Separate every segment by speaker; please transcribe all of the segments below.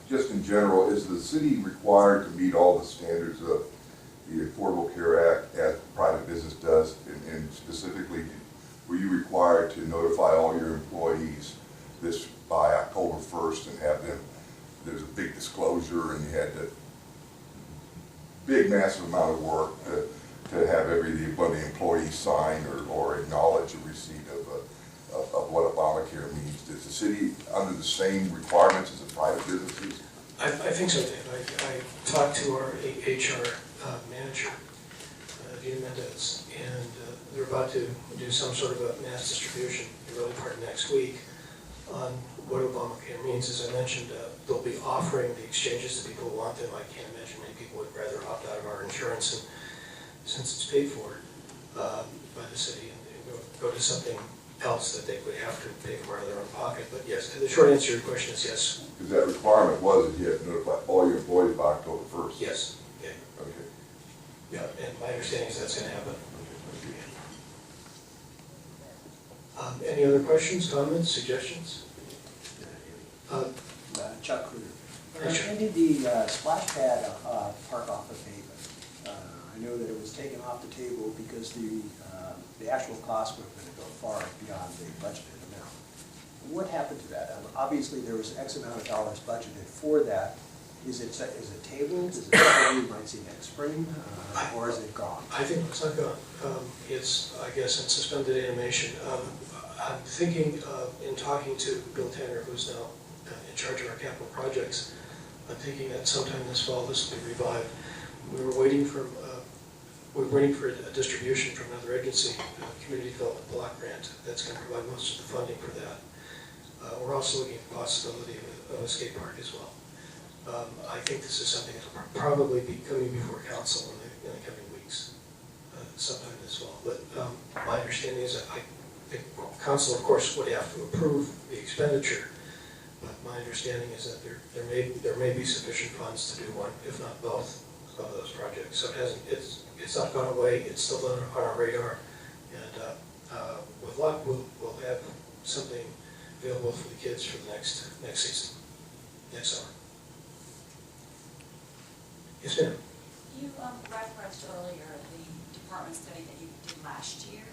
Speaker 1: just in general, is the city required to meet all the standards of the Affordable Care Act as private business does? And specifically, were you required to notify all your employees this by October 1st and have them, there's a big disclosure and you had to, big massive amount of work to have one of the employees sign or acknowledge a receipt of what Obamacare means? Is the city under the same requirements as the private businesses?
Speaker 2: I think so, Dave. I talked to our HR manager, Vita Mendez, and they're about to do some sort of a mass distribution in the early part of next week on what Obamacare means. As I mentioned, they'll be offering the exchanges to people who want them. I can't imagine many people would rather opt out of our insurance, and since it's paid for by the city, and go to something else that they would have to pay for out of their own pocket. But yes, the short answer to your question is yes.
Speaker 1: Because that requirement was that you had to notify all your employees by October 1st.
Speaker 2: Yes. Yeah.
Speaker 1: Okay.
Speaker 2: Yeah, and my understanding is that's going to happen. Any other questions, comments, suggestions?
Speaker 3: Chuck Kruger. When did the splash pad park off of pavement? I know that it was taken off the table because the actual cost would have been to go far beyond the budgeted amount. What happened to that? Obviously, there was X amount of dollars budgeted for that. Is it tabled? Is it something we might see next spring, or is it gone?
Speaker 2: I think it's not gone. It's, I guess, in suspended animation. I'm thinking, in talking to Bill Tanner, who's now in charge of our capital projects, I'm thinking that sometime this fall this will be revived. We were waiting for a distribution from another agency, a community development block grant, that's going to provide most of the funding for that. We're also looking at the possibility of a skate park as well. I think this is something that will probably be coming before council in the coming weeks, sometime this fall. But my understanding is that I think council, of course, would have to approve the expenditure. But my understanding is that there may be sufficient funds to do one, if not both, of those projects. So it's not gone away. It's still on our radar, and with luck, we'll have something available for the kids for the next season, next summer. Yes, ma'am.
Speaker 4: You referenced earlier the department study that you did last year.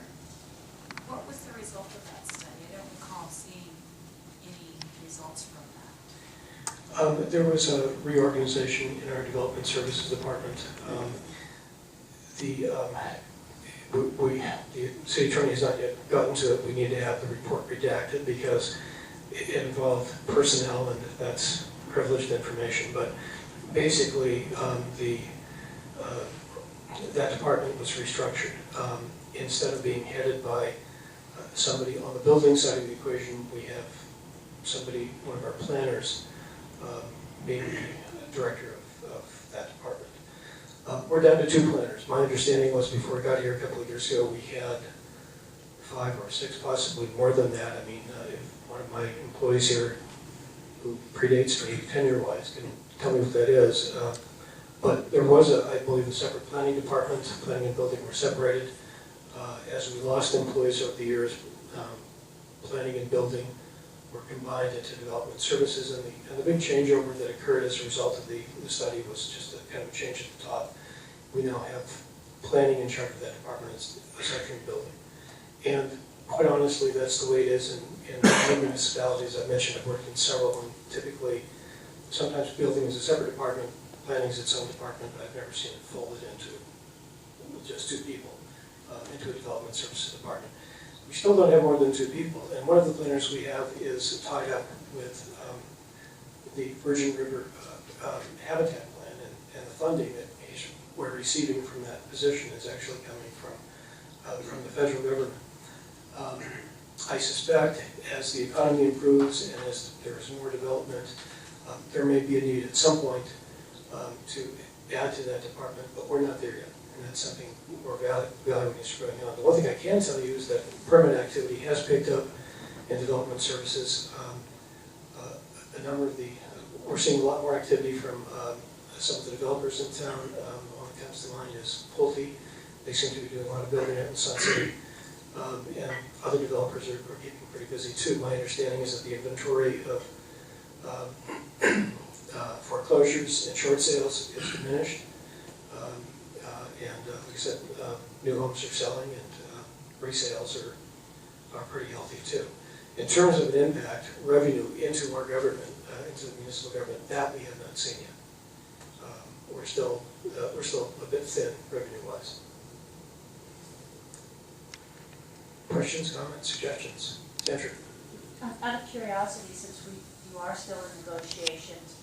Speaker 4: What was the result of that study? I don't recall seeing any results from that.
Speaker 2: There was a reorganization in our development services department. The city attorney has not yet gotten to it. We need to have the report redacted because it involved personnel, and that's privileged information. But basically, that department was restructured. Instead of being headed by somebody on the building side of the equation, we have somebody, one of our planners, being the director of that department. We're down to 2 planners. My understanding was before I got here a couple of years ago, we had 5 or 6, possibly more than that. I mean, if one of my employees here, who predates me tenure-wise, can tell me what that is. But there was, I believe, a separate planning department. Planning and building were separated. As we lost employees over the years, planning and building were combined into development services, and the big changeover that occurred as a result of the study was just a kind of change at the top. We now have planning in charge of that department aside from building. And quite honestly, that's the way it is in many municipalities. I mentioned I've worked in several of them. Typically, sometimes building is a separate department, planning is its own department, but I've never seen it folded into just 2 people, into a development services department. We still don't have more than 2 people, and one of the planners we have is tied up with the Virgin River Habitat Plan, and the funding that we're receiving from that position is actually coming from the federal government. I suspect as the economy improves and as there is more development, there may be a need at some point to add to that department, but we're not there yet. And that's something we're evaluating is going on. The one thing I can tell you is that permit activity has picked up in development services. A number of we're seeing a lot more activity from some of the developers in town. One that comes to mind is Pulte. They seem to be doing a lot of building out in Sun City. And other developers are keeping pretty busy too. My understanding is that the inventory of foreclosures and short sales is diminished. And like I said, new homes are selling and resales are pretty healthy too. In terms of an impact, revenue into our government, into the municipal government, that we have not seen yet. We're still a bit thin revenue-wise. Questions, comments, suggestions? Andrew?
Speaker 5: Out of curiosity, since you are still in negotiations,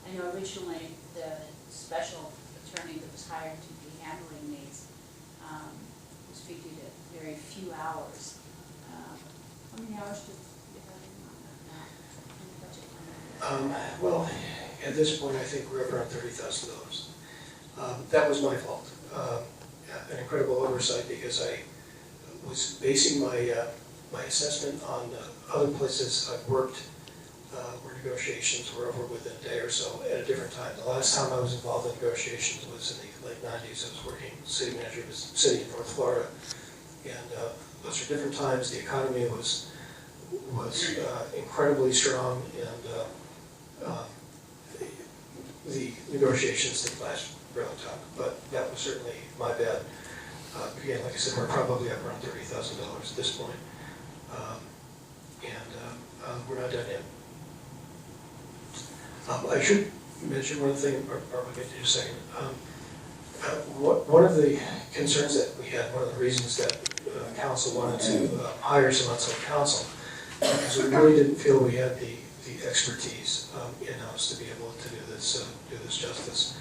Speaker 5: I know originally the special attorney that was hired to be handling these was figured at very few hours. How many hours did you have in the budget?
Speaker 2: Well, at this point, I think we're up around $30,000. That was my fault. An incredible oversight because I was basing my assessment on other places I've worked where negotiations were over within a day or so at a different time. The last time I was involved in negotiations was in the late 90s. I was working city manager of a city in North Florida. And those are different times. The economy was incredibly strong, and the negotiations didn't last very long time. But that was certainly my bad. Again, like I said, we're probably up around $30,000 at this point. We're not done yet. I should mention one thing, or we'll get to in a second. One of the concerns that we had, one of the reasons that council wanted to hire some outside counsel, because we really didn't feel we had the expertise in-house to be able to do this justice.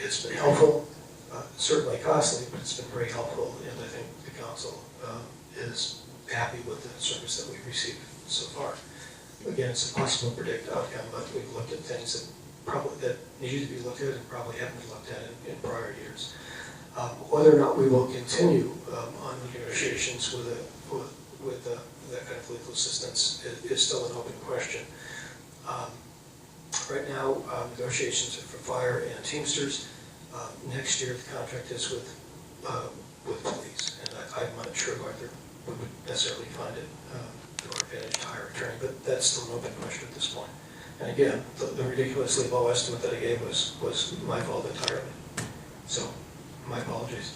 Speaker 2: It's been helpful, certainly costly, but it's been very helpful, and I think the council is happy with the service that we've received so far. Again, it's impossible to predict outcome, but we've looked at things that needed to be looked at and probably haven't been looked at in prior years. Whether or not we will continue on the negotiations with that kind of legal assistance is still an open question. Right now, negotiations are for fire and Teamsters. Next year, the contract is with police, and I'm not sure whether we would necessarily find it to our advantage to hire an attorney, but that's still an open question at this point. And again, the ridiculously low estimate that I gave was my fault entirely. So, my apologies.